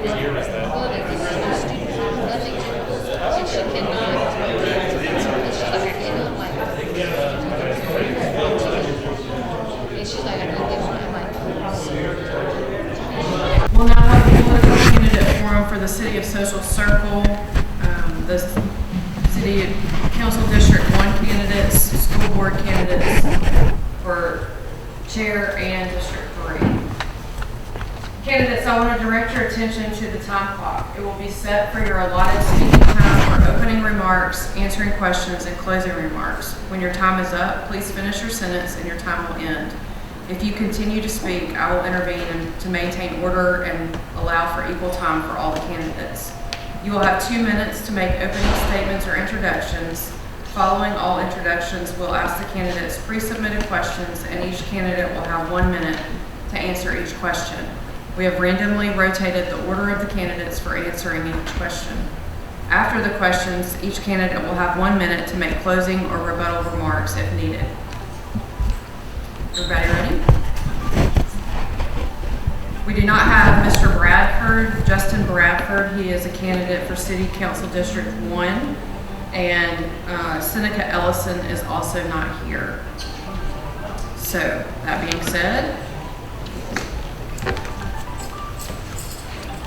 year was that? And she cannot. She's like, I cannot, like, and she's like, I can't get one. I'm like, We'll now have the political candidate forum for the City of Social Circle, the City Council District 1 candidates, school board candidates for chair and District 3. Candidates, I want to direct your attention to the time clock. It will be set for your allotted speaking time for opening remarks, answering questions, and closing remarks. When your time is up, please finish your sentence and your time will end. If you continue to speak, I will intervene to maintain order and allow for equal time for all the candidates. You will have 2 minutes to make opening statements or introductions. Following all introductions, we'll ask the candidates pre-submitted questions, and each candidate will have 1 minute to answer each question. We have randomly rotated the order of the candidates for answering each question. After the questions, each candidate will have 1 minute to make closing or rebuttal remarks if needed. Everybody ready? We do not have Mr. Bradford, Justin Bradford. He is a candidate for City Council District 1. And Seneca Ellison is also not here. So, that being said,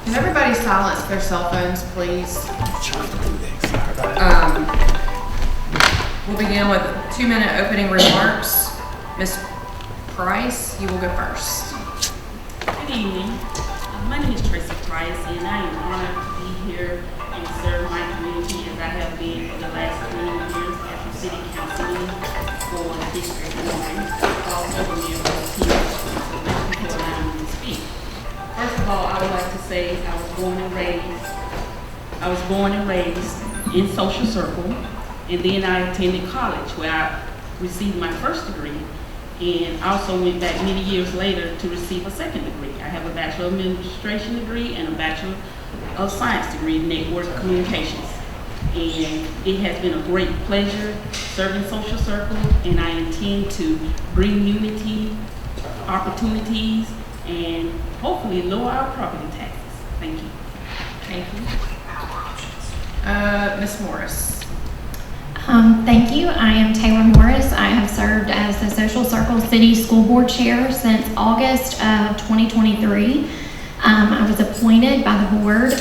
can everybody silence their cell phones, please? We'll begin with 2 minute opening remarks. Ms. Price, you will go first. Good evening. My name is Tracy Price, and I am honored to be here and serve my community as I have been for the last 20 years as a city councilman for District 1. Also, a member of the team, so thank you for allowing me to speak. First of all, I would like to say I was born and raised in Social Circle, and then I attended college where I received my first degree, and also went back many years later to receive a second degree. I have a Bachelor of Administration degree and a Bachelor of Science degree in Network Communications. And it has been a great pleasure serving Social Circle, and I intend to bring unity, opportunities, and hopefully lower our property taxes. Thank you. Thank you. Ms. Morris. Thank you. I am Taylor Morris. I have served as the Social Circle City School Board Chair since August of 2023. I was appointed by the board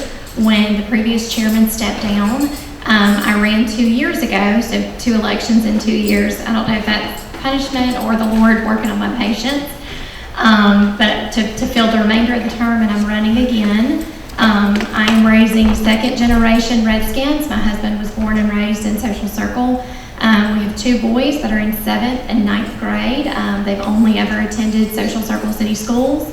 when the previous chairman stepped down. I ran 2 years ago, so 2 elections in 2 years. I don't know if that's punishment or the Lord working on my patience, but to fill the remainder of the term, and I'm running again. I am raising second generation Redskins. My husband was born and raised in Social Circle. We have 2 boys that are in 7th and 9th grade. They've only ever attended Social Circle City Schools.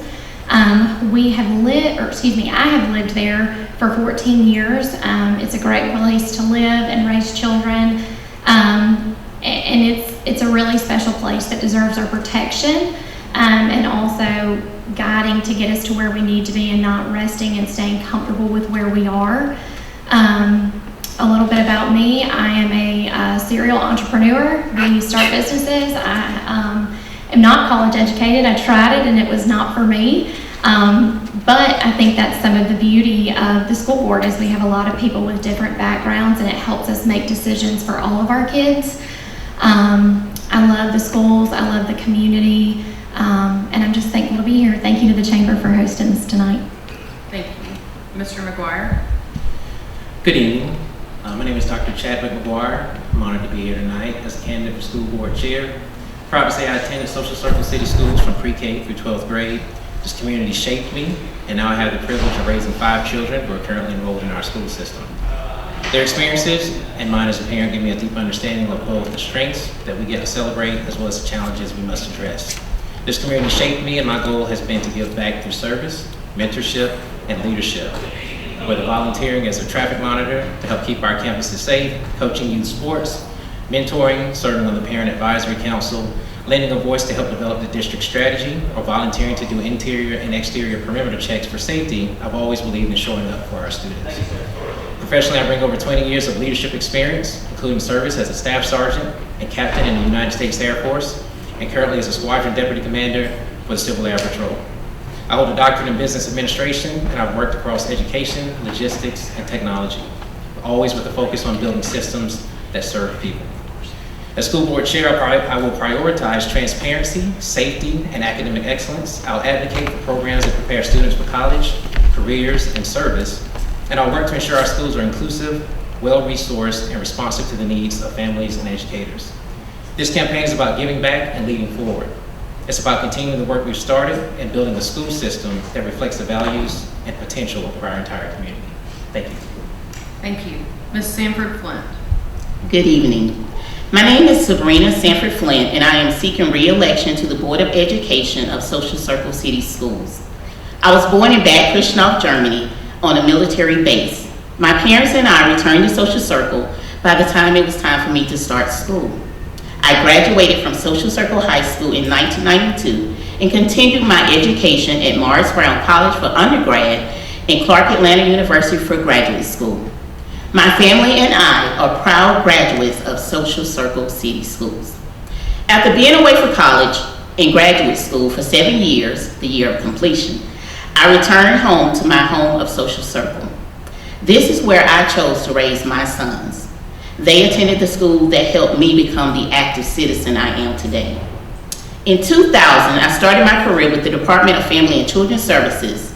I have lived there for 14 years. It's a great place to live and raise children. And it's a really special place that deserves our protection, and also guiding to get us to where we need to be and not resting and staying comfortable with where we are. A little bit about me. I am a serial entrepreneur. We start businesses. I am not college educated. I tried it and it was not for me. But I think that's some of the beauty of the school board is we have a lot of people with different backgrounds, and it helps us make decisions for all of our kids. I love the schools. I love the community. And I'm just thankful to be here. Thank you to the Chamber for hosting this tonight. Thank you. Mr. McGuire. Good evening. My name is Dr. Chadwick McGuire. I'm honored to be here tonight as a candidate for school board chair. Proud to say I attended Social Circle City Schools from pre-K through 12th grade. This community shaped me, and now I have the privilege of raising 5 children who are currently enrolled in our school system. Their experiences and mine as a parent give me a deep understanding of both the strengths that we get to celebrate as well as the challenges we must address. This community shaped me, and my goal has been to give back through service, mentorship, and leadership. Whether volunteering as a traffic monitor to help keep our campuses safe, coaching youth sports, mentoring, serving on the Parent Advisory Council, lending a voice to help develop the district strategy, or volunteering to do interior and exterior perimeter checks for safety, I've always believed in showing up for our students. Professionally, I bring over 20 years of leadership experience, including service as a staff sergeant and captain in the United States Air Force, and currently as a squadron deputy commander for the Civil Air Patrol. I hold a doctorate in business administration, and I've worked across education, logistics, and technology, always with a focus on building systems that serve people. As school board chair, I will prioritize transparency, safety, and academic excellence. I'll advocate for programs that prepare students for college, careers, and service, and I'll work to ensure our schools are inclusive, well-resourced, and responsive to the needs of families and educators. This campaign is about giving back and leading forward. It's about continuing the work we've started and building a school system that reflects the values and potential of our entire community. Thank you. Thank you. Ms. Sanford Flint. Good evening. My name is Sabrina Sanford Flint, and I am seeking re-election to the Board of Education of Social Circle City Schools. I was born in Bad Kreuznach, Germany, on a military base. My parents and I returned to Social Circle by the time it was time for me to start school. I graduated from Social Circle High School in 1992 and continued my education at Morris Brown College for undergrad and Clark Atlanta University for graduate school. My family and I are proud graduates of Social Circle City Schools. After being away for college and graduate school for 7 years, the year of completion, I returned home to my home of Social Circle. This is where I chose to raise my sons. They attended the school that helped me become the active citizen I am today. In 2000, I started my career with the Department of Family and Children's Services.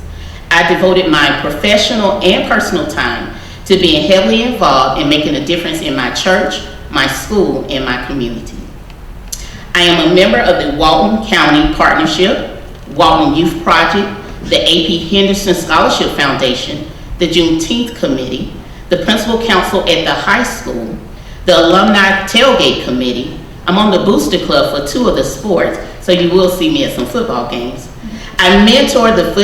I devoted my professional and personal time to being heavily involved in making a difference in my church, my school, and my community. I am a member of the Walton County Partnership, Walton Youth Project, the AP Henderson Scholarship Foundation, the Juneteenth Committee, the Principal Council at the high school, the Alumni Tailgate Committee. I'm on the Booster Club for 2 of the sports, so you will see me at some football games. I'm a mentor at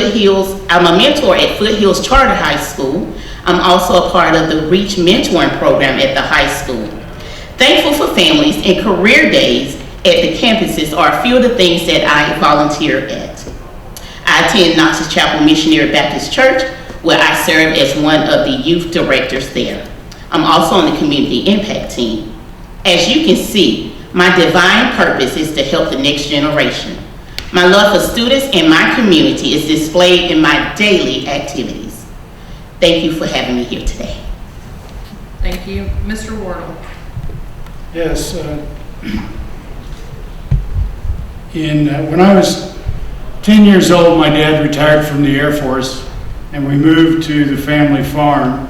Foothills Charter High School. I'm also a part of the Reach Mentoring Program at the high school. Thankful for Families and career days at the campuses are a few of the things that I volunteer at. I attend Knox's Chapel Missionary Baptist Church, where I serve as one of the youth directors there. I'm also on the community impact team. As you can see, my divine purpose is to help the next generation. My love for students and my community is displayed in my daily activities. Thank you for having me here today. Thank you. Mr. Wardle. Yes. When I was 10 years old, my dad retired from the Air Force, and we moved to the family farm.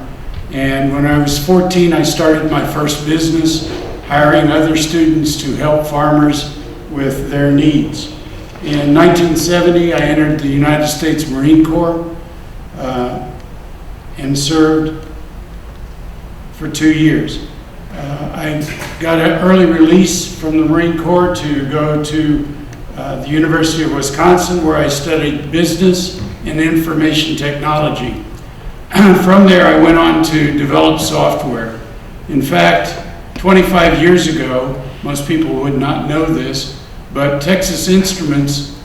And when I was 14, I started my first business, hiring other students to help farmers with their needs. In 1970, I entered the United States Marine Corps and served for 2 years. I got an early release from the Marine Corps to go to the University of Wisconsin, where I studied business and information technology. From there, I went on to develop software. In fact, 25 years ago, most people would not know this, but Texas Instruments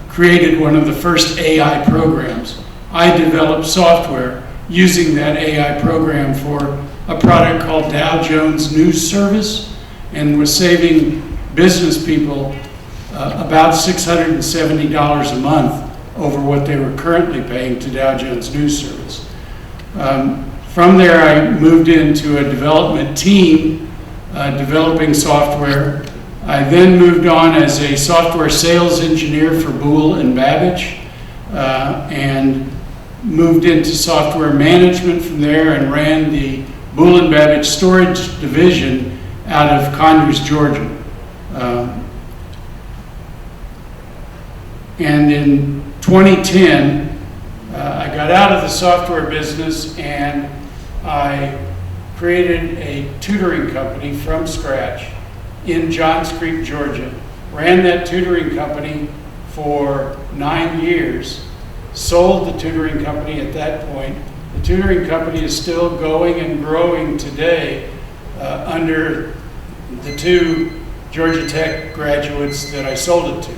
created one of the first AI programs. I developed software using that AI program for a product called Dow Jones News Service, and was saving business people about $670 a month over what they were currently paying to Dow Jones News Service. From there, I moved into a development team developing software. I then moved on as a software sales engineer for Boole and Babbage, and moved into software management from there and ran the Boole and Babbage storage division out of Conyers, Georgia. And in 2010, I got out of the software business and I created a tutoring company from scratch in Johns Creek, Georgia. Ran that tutoring company for 9 years, sold the tutoring company at that point. The tutoring company is still going and growing today under the 2 Georgia Tech graduates that I sold it to.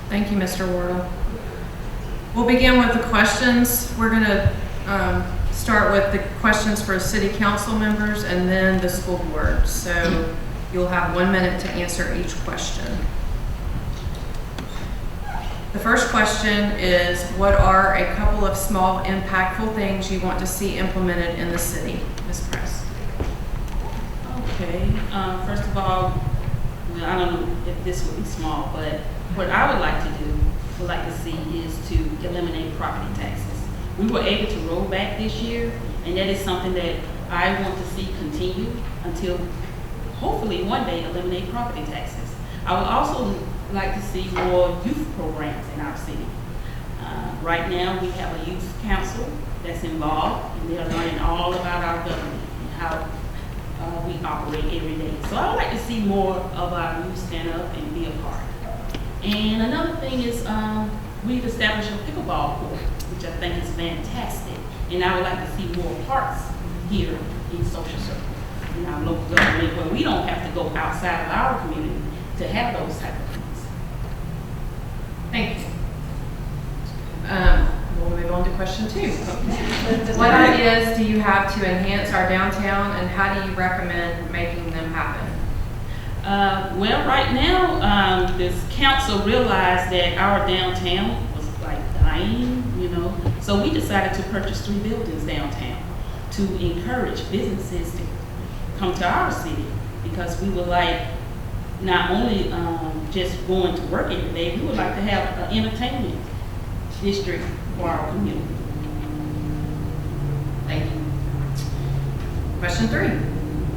Thank you, Mr. Wardle. We'll begin with the questions. We're going to start with the questions for city council members and then the school board. So you'll have 1 minute to answer each question. The first question is, what are a couple of small impactful things you want to see implemented in the city? Ms. Press. Okay, first of all, well, I don't know if this would be small, but what I would like to see is to eliminate property taxes. We were able to roll back this year, and that is something that I want to see continue until hopefully one day eliminate property taxes. I would also like to see more youth programs in our city. Right now, we have a youth council that's involved, and they're learning all about our government and how we operate every day. So I would like to see more of our youth stand up and be a part. And another thing is we've established a pickleball court, which I think is fantastic. And I would like to see more parks here in Social Circle, in our local government, where we don't have to go outside of our community to have those type of things. Thank you. We'll move on to question 2. What ideas do you have to enhance our downtown, and how do you recommend making them happen? Well, right now, this council realized that our downtown was like dying, so we decided to purchase 3 buildings downtown to encourage businesses to come to our city, because we would like not only just going to work every day, we would like to have an entertainment district for our community. Thank you. Question 3.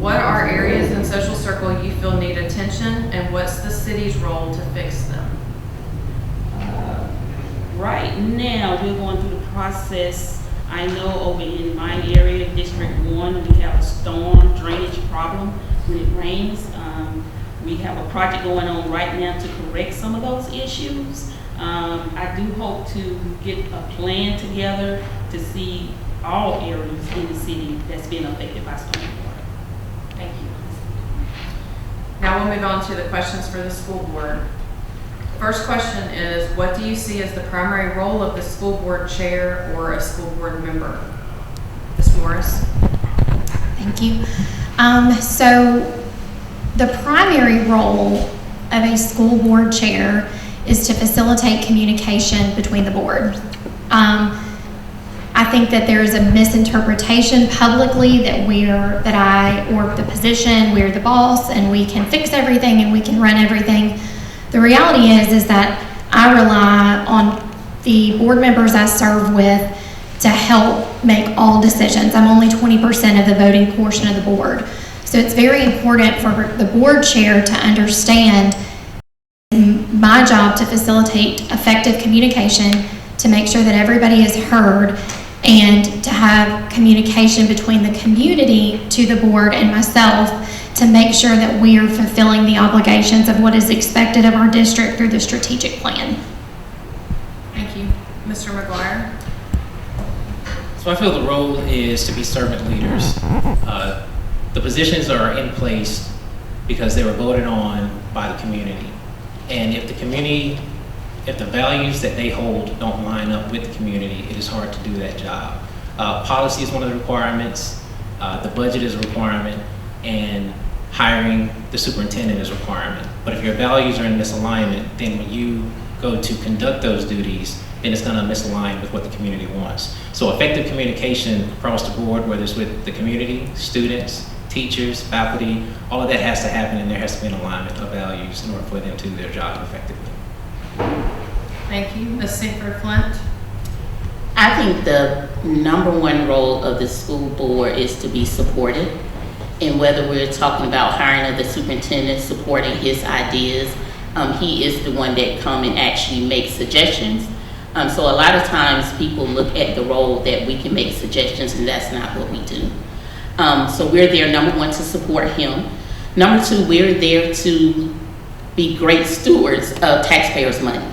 What are areas in Social Circle you feel need attention, and what's the city's role to fix them? Right now, we're going through the process. I know over in my area, District 1, we have a storm drainage problem when it rains. We have a project going on right now to correct some of those issues. I do hope to get a plan together to see all areas in the city that's been affected by stormwater. Thank you. Now we'll move on to the questions for the school board. First question is, what do you see as the primary role of the school board chair or a school board member? Ms. Morris. Thank you. So the primary role of a school board chair is to facilitate communication between the board. I think that there is a misinterpretation publicly that or the position, we're the boss and we can fix everything and we can run everything. The reality is that I rely on the board members I serve with to help make all decisions. I'm only 20% of the voting portion of the board. So it's very important for the board chair to understand my job to facilitate effective communication, to make sure that everybody is heard, and to have communication between the community to the board and myself to make sure that we are fulfilling the obligations of what is expected of our district through the strategic plan. Thank you. Mr. McGuire. So I feel the role is to be servant leaders. The positions are in place because they were voted on by the community. And if the values that they hold don't line up with the community, it is hard to do that job. Policy is one of the requirements, the budget is a requirement, and hiring the superintendent is a requirement. But if your values are in misalignment, then when you go to conduct those duties, then it's going to misalign with what the community wants. So effective communication across the board, whether it's with the community, students, teachers, faculty, all of that has to happen, and there has to be an alignment of values in order for them to do their job effectively. Thank you. Ms. Sanford Flint. I think the #1 role of the school board is to be supported. And whether we're talking about hiring of the superintendent, supporting his ideas, he is the one that come and actually make suggestions. So a lot of times people look at the role that we can make suggestions, and that's not what we do. So we're there, #1, to support him. #2, we're there to be great stewards of taxpayers' money.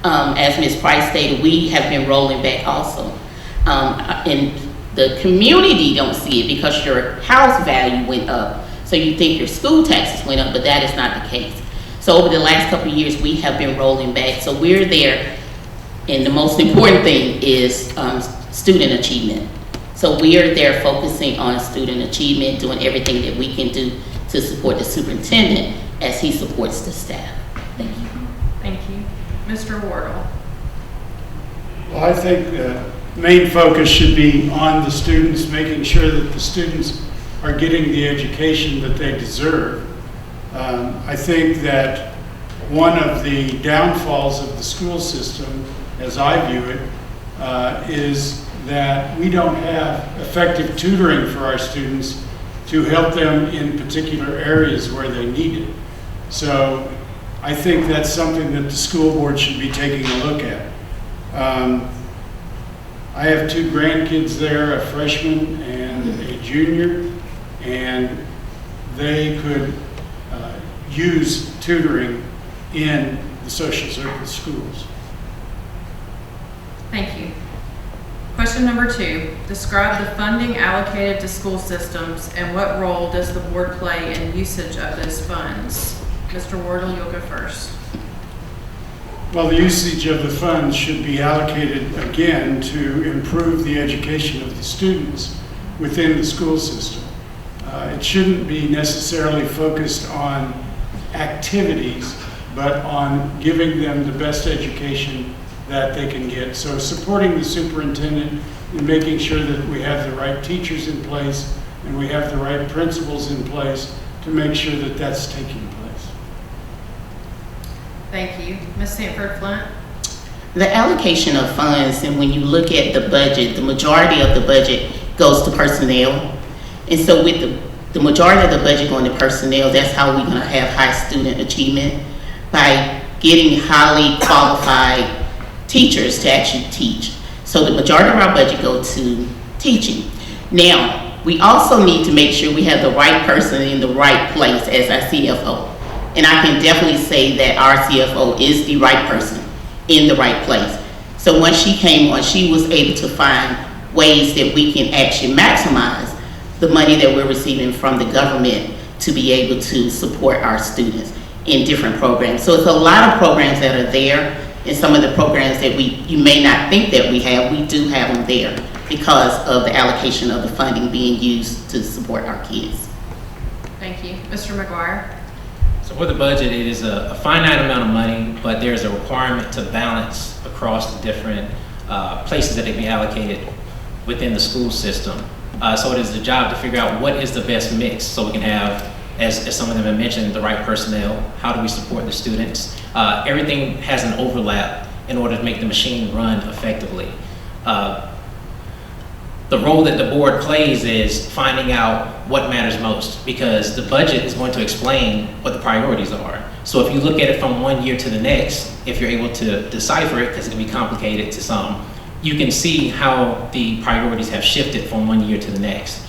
As Ms. Price stated, we have been rolling back also. And the community don't see it because your house value went up. So you think your school taxes went up, but that is not the case. So over the last couple of years, we have been rolling back. So we're there, and the most important thing is student achievement. So we are there focusing on student achievement, doing everything that we can do to support the superintendent as he supports the staff. Thank you. Thank you. Mr. Wardle. Well, I think the main focus should be on the students, making sure that the students are getting the education that they deserve. I think that one of the downfalls of the school system, as I view it, is that we don't have effective tutoring for our students to help them in particular areas where they need it. So I think that's something that the school board should be taking a look at. I have 2 grandkids there, a freshman and a junior, and they could use tutoring in the social circle schools. Thank you. Question number 2, describe the funding allocated to school systems and what role does the board play in usage of those funds? Mr. Wardle, you'll go first. Well, the usage of the funds should be allocated again to improve the education of the students within the school system. It shouldn't be necessarily focused on activities, but on giving them the best education that they can get. So supporting the superintendent in making sure that we have the right teachers in place and we have the right principals in place to make sure that that's taking place. Thank you. Ms. Sanford Flint? The allocation of funds, and when you look at the budget, the majority of the budget goes to personnel. And so with the majority of the budget going to personnel, that's how we're going to have high student achievement, by getting highly qualified teachers to actually teach. So the majority of our budget goes to teaching. Now, we also need to make sure we have the right person in the right place as our CFO. And I can definitely say that our CFO is the right person in the right place. So once she came on, she was able to find ways that we can actually maximize the money that we're receiving from the government to be able to support our students in different programs. So it's a lot of programs that are there, and some of the programs that you may not think that we do have them there because of the allocation of the funding being used to support our kids. Thank you. Mr. McGuire? So for the budget, it is a finite amount of money, but there's a requirement to balance across the different places that it be allocated within the school system. So it is the job to figure out what is the best mix so we can have, as some of them have mentioned, the right personnel. How do we support the students? Everything has an overlap in order to make the machine run effectively. The role that the board plays is finding out what matters most, because the budget is going to explain what the priorities are. So if you look at it from one year to the next, if you're able to decipher it, because it can be complicated to some, you can see how the priorities have shifted from one year to the next.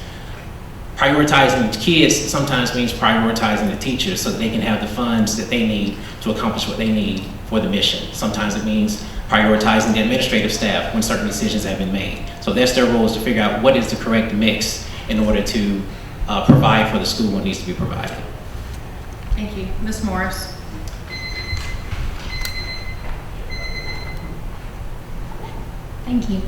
Prioritizing the kids sometimes means prioritizing the teachers so that they can have the funds that they need to accomplish what they need for the mission. Sometimes it means prioritizing the administrative staff when certain decisions have been made. So that's their role, is to figure out what is the correct mix in order to provide for the school what needs to be provided. Thank you. Ms. Morris? Thank you.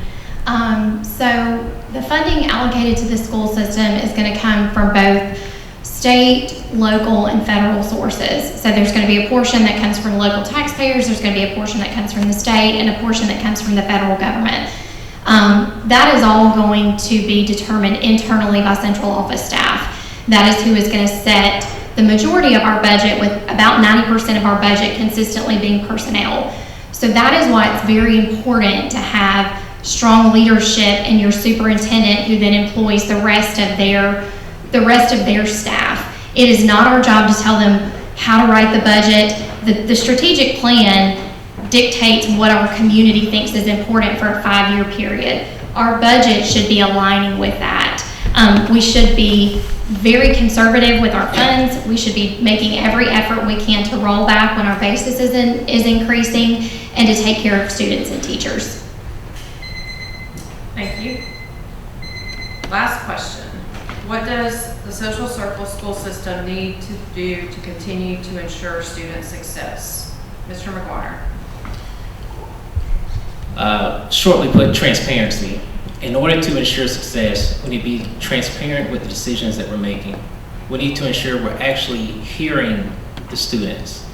So the funding allocated to the school system is going to come from both state, local, and federal sources. So there's going to be a portion that comes from local taxpayers, there's going to be a portion that comes from the state, and a portion that comes from the federal government. That is all going to be determined internally by central office staff. That is who is going to set the majority of our budget, with about 90% of our budget consistently being personnel. So that is why it's very important to have strong leadership in your superintendent, who then employs the rest of their staff. It is not our job to tell them how to write the budget. The strategic plan dictates what our community thinks is important for a 5-year period. Our budget should be aligning with that. We should be very conservative with our funds. We should be making every effort we can to roll back when our basis is increasing, and to take care of students and teachers. Thank you. Last question. What does the social circle school system need to do to continue to ensure student success? Mr. McGuire? Shortly put, transparency. In order to ensure success, we need to be transparent with the decisions that we're making. We need to ensure we're actually hearing the students.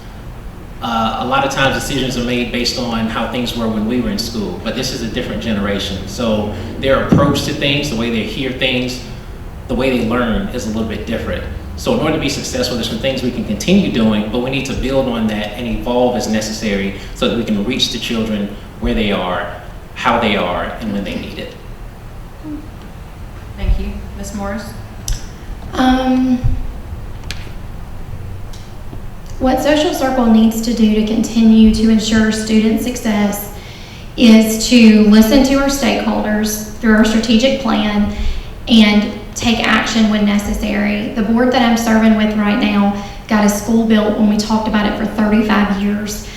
A lot of times decisions are made based on how things were when we were in school, but this is a different generation. So their approach to things, the way they hear things, the way they learn is a little bit different. So in order to be successful, there's some things we can continue doing, but we need to build on that and evolve as necessary so that we can reach the children where they are, how they are, and when they need it. Thank you. Ms. Morris? What Social Circle needs to do to continue to ensure student success is to listen to our stakeholders through our strategic plan and take action when necessary. The board that I'm serving with right now got a school built when we talked about it for 35 years.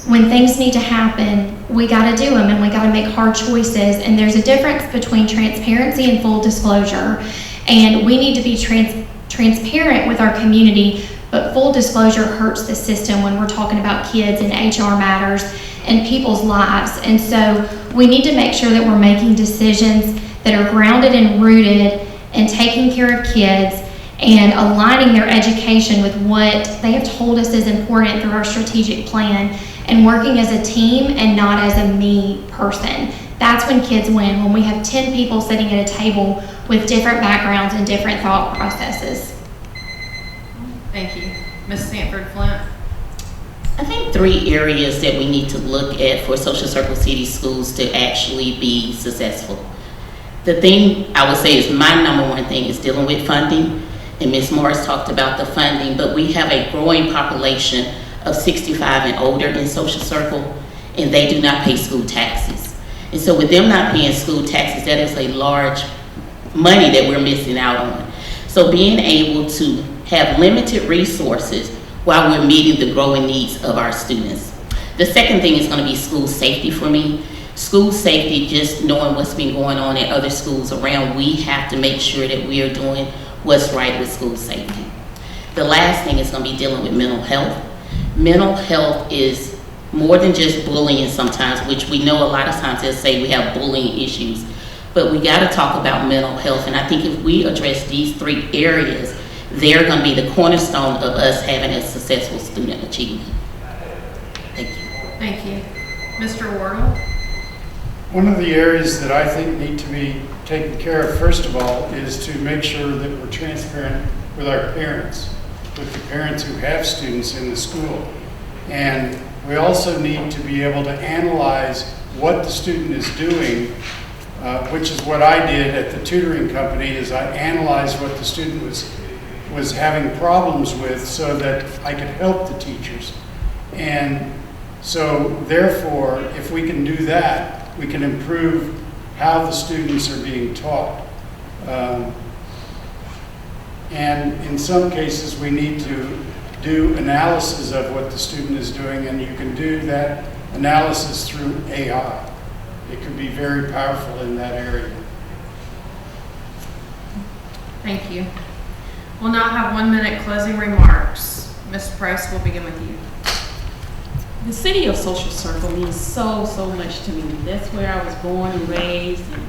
When things need to happen, we got to do them, and we got to make hard choices. And there's a difference between transparency and full disclosure. And we need to be transparent with our community, but full disclosure hurts the system when we're talking about kids and HR matters and people's lives. And so we need to make sure that we're making decisions that are grounded and rooted and taking care of kids and aligning their education with what they have told us is important through our strategic plan, and working as a team and not as a me person. That's when kids win, when we have 10 people sitting at a table with different backgrounds and different thought processes. Thank you. Ms. Sanford Flint? I think 3 areas that we need to look at for Social Circle City Schools to actually be successful. The thing I would say is my number one thing is dealing with funding, and Ms. Morris talked about the funding, but we have a growing population of 65 and older in Social Circle, and they do not pay school taxes. And so with them not paying school taxes, that is a large money that we're missing out on. So being able to have limited resources while we're meeting the growing needs of our students. The second thing is going to be school safety for me. School safety, just knowing what's been going on at other schools around, we have to make sure that we are doing what's right with school safety. The last thing is going to be dealing with mental health. Mental health is more than just bullying sometimes, which we know a lot of times they'll say we have bullying issues, but we got to talk about mental health. And I think if we address these 3 areas, they're going to be the cornerstone of us having a successful student achievement. Thank you. Thank you. Mr. Wardle? One of the areas that I think need to be taken care of, first of all, is to make sure that we're transparent with our parents, with the parents who have students in the school. And we also need to be able to analyze what the student is doing, which is what I did at the tutoring company, is I analyzed what the student was having problems with so that I could help the teachers. And so therefore, if we can do that, we can improve how the students are being taught. And in some cases, we need to do analysis of what the student is doing, and you can do that analysis through AI. It can be very powerful in that area. Thank you. We'll now have 1-minute closing remarks. Ms. Price, we'll begin with you. The city of Social Circle means so much to me. That's where I was born and raised, and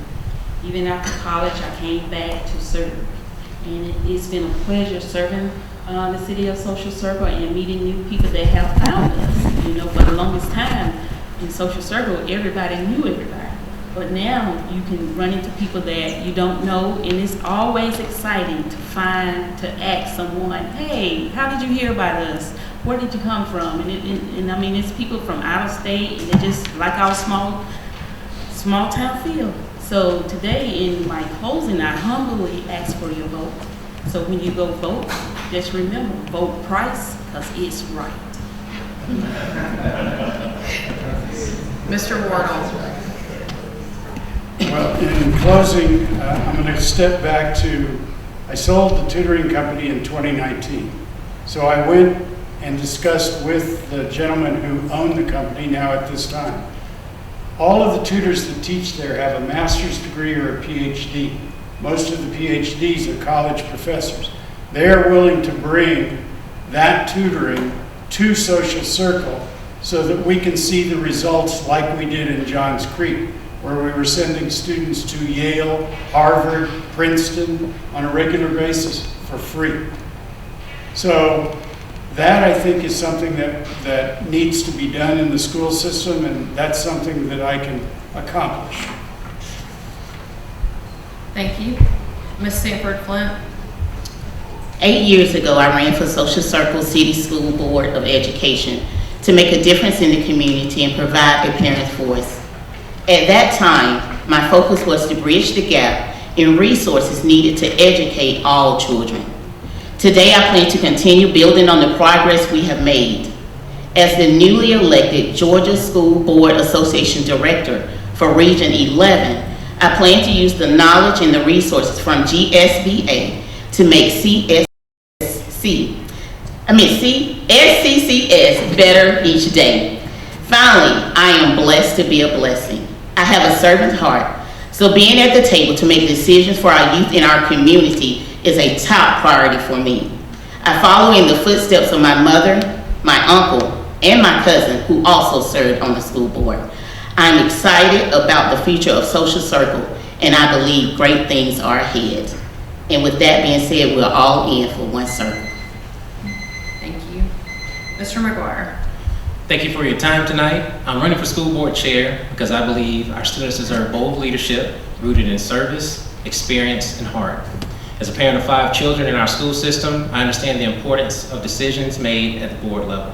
even after college, I came back to serve. And it's been a pleasure serving the city of Social Circle and meeting new people that have found us. You know, for the longest time in Social Circle, everybody knew everybody. But now you can run into people that you don't know, and it's always exciting to ask someone, hey, how did you hear about us? Where did you come from? And I mean, it's people from out of state, and they just like our small town feel. So today in my closing, I humbly ask for your vote. So when you go vote, just remember, vote Price, because it's right. Mr. Wardle. Well, in closing, I'm going to step back to, I sold the tutoring company in 2019. So I went and discussed with the gentleman who owned the company now at this time. All of the tutors that teach there have a master's degree or a PhD. Most of the PhDs are college professors. They are willing to bring that tutoring to Social Circle so that we can see the results like we did in Johns Creek, where we were sending students to Yale, Harvard, Princeton on a regular basis for free. So that I think is something that needs to be done in the school system, and that's something that I can accomplish. Thank you. Ms. Sanford Flint? 8 years ago, I ran for Social Circle City School Board of Education to make a difference in the community and provide a parent's voice. At that time, my focus was to bridge the gap in resources needed to educate all children. Today, I plan to continue building on the progress we have made. As the newly elected Georgia School Board Association Director for Region 11, I plan to use the knowledge and the resources from GSBA to make SCCS better each day. Finally, I am blessed to be a blessing. I have a servant heart, so being at the table to make decisions for our youth in our community is a top priority for me. I follow in the footsteps of my mother, my uncle, and my cousin who also served on the school board. I'm excited about the future of Social Circle, and I believe great things are ahead. And with that being said, we're all in for one circle. Thank you. Mr. McGuire? Thank you for your time tonight. I'm running for school board chair because I believe our students deserve bold leadership rooted in service, experience, and heart. As a parent of 5 children in our school system, I understand the importance of decisions made at the board level.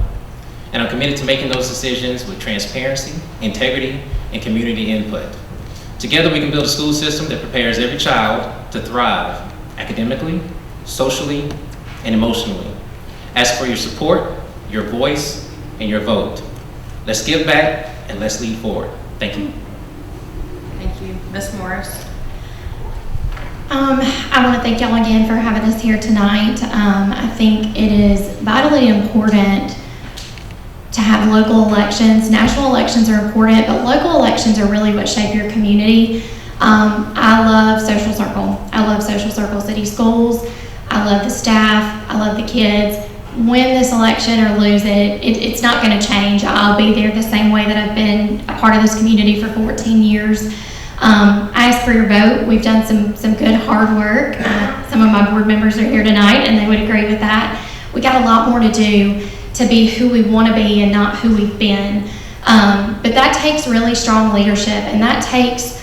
And I'm committed to making those decisions with transparency, integrity, and community input. Together we can build a school system that prepares every child to thrive academically, socially, and emotionally. Ask for your support, your voice, and your vote. Let's give back and let's lead forward. Thank you. Thank you. Ms. Morris? I want to thank y'all again for having us here tonight. I think it is vitally important to have local elections. National elections are important, but local elections are really what shape your community. I love Social Circle. I love Social Circle City Schools. I love the staff. I love the kids. Win this election or lose it, it's not going to change. I'll be there the same way that I've been a part of this community for 14 years. I ask for your vote. We've done some good hard work. Some of my board members are here tonight and they would agree with that. We got a lot more to do to be who we want to be and not who we've been. But that takes really strong leadership, and that takes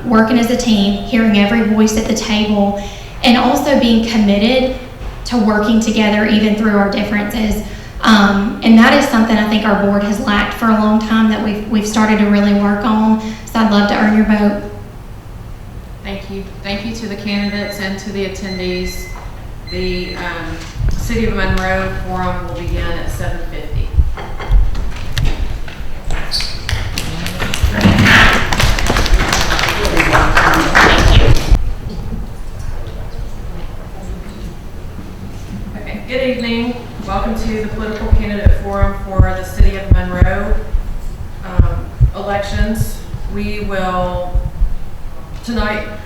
working as a team, hearing every voice at the table, and also being committed to working together even through our differences. And that is something I think our board has lacked for a long time that we've started to really work on. So I'd love to earn your vote. Thank you. Thank you to the candidates and to the attendees. The City of Monroe forum will begin at 7:50. Okay, good evening. Welcome to the political candidate forum for the City of Monroe elections. We will tonight,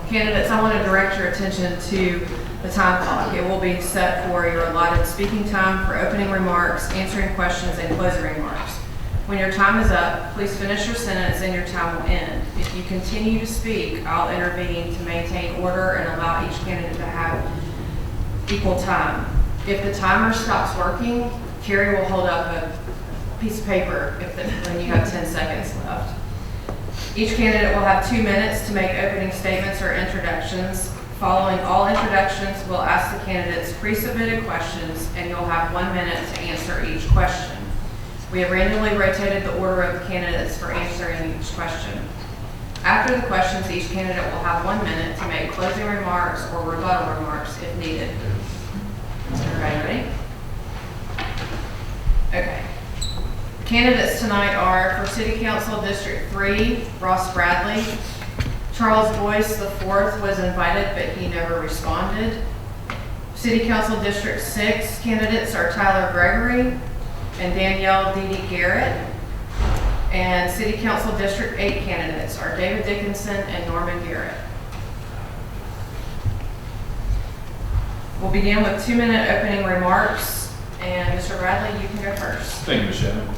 candidates, I want to direct your attention to the time clock. It will be set for your allotted speaking time for opening remarks, answering questions, and closing remarks. When your time is up, please finish your sentence and your time will end. If you continue to speak, I'll intervene to maintain order and allow each candidate to have equal time. If the timer stops working, Carrie will hold up a piece of paper when you have 10 seconds left. Each candidate will have 2 minutes to make opening statements or introductions. Following all introductions, we'll ask the candidates pre-submitted questions, and you'll have 1 minute to answer each question. We have randomly rotated the order of the candidates for answering each question. After the questions, each candidate will have 1 minute to make closing remarks or rebuttal remarks if needed. Is everybody ready? Okay. Candidates tonight are for City Council District 3, Ross Bradley. Charles Boyce IV was invited, but he never responded. City Council District 6 candidates are Tyler Gregory and Danielle Dee Garrett. And City Council District 8 candidates are David Dickinson and Norman Garrett. We'll begin with 2-minute opening remarks. And Mr. Bradley, you can go first. Thank you, Ms. Shannon.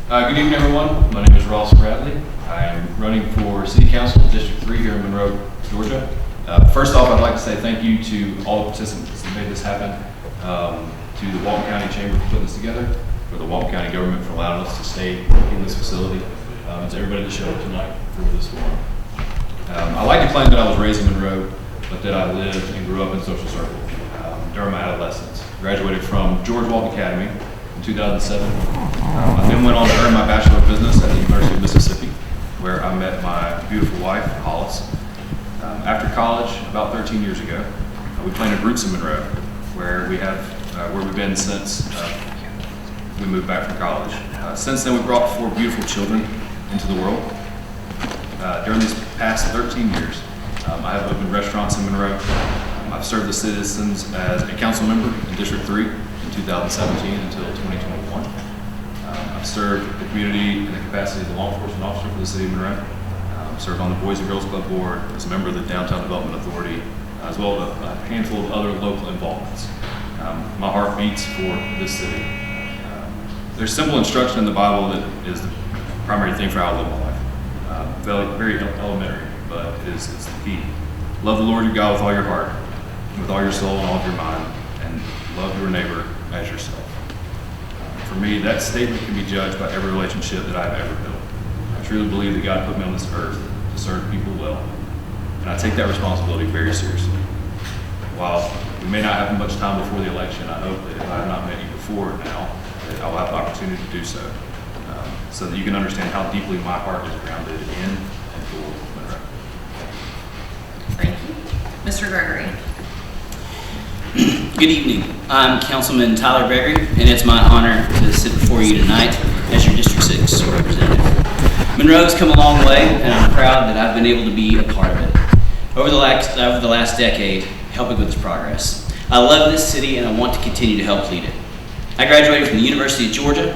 Good evening, everyone. My name is Ross Bradley. I am running for City Council District 3 here in Monroe, Georgia. First off, I'd like to say thank you to all the participants that made this happen. to the Walton County Chamber for putting this together, for the Walton County government for allowing us to stay in this facility, and to everybody that showed up tonight for this forum. I like to claim that I was raised in Monroe, but that I lived and grew up in Social Circle during my adolescence. Graduated from George Walton Academy in 2007. I then went on to earn my Bachelor of Business at the University of Mississippi, where I met my beautiful wife, Hollis. After college, about 13 years ago, we planted roots in Monroe, where we've been since we moved back from college. Since then, we brought 4 beautiful children into the world. During these past 13 years, I have opened restaurants in Monroe. I've served the citizens as a council member in District 3 in 2017 until 2021. I've served the community in the capacity as a law enforcement officer for the city of Monroe. Served on the Boys and Girls Club Board, as a member of the Downtown Development Authority, as well as a handful of other local involvements. My heart beats for this city. There's simple instruction in the Bible that is the primary thing for how I live my life. Very elementary, but it's the key. Love the Lord your God with all your heart, with all your soul and all of your mind, and love your neighbor as yourself. For me, that statement can be judged by every relationship that I've ever built. I truly believe that God put me on this earth to serve people well, and I take that responsibility very seriously. While we may not have much time before the election, I hope that if I have not met you before now, that I'll have the opportunity to do so, so that you can understand how deeply my heart is grounded in and for Monroe. Thank you. Mr. Gregory. Good evening. I'm Councilman Tyler Gregory, and it's my honor to sit before you tonight as your District 6 representative. Monroe has come a long way, and I'm proud that I've been able to be a part of it. Over the last decade, helping with its progress. I love this city, and I want to continue to help lead it. I graduated from the University of Georgia.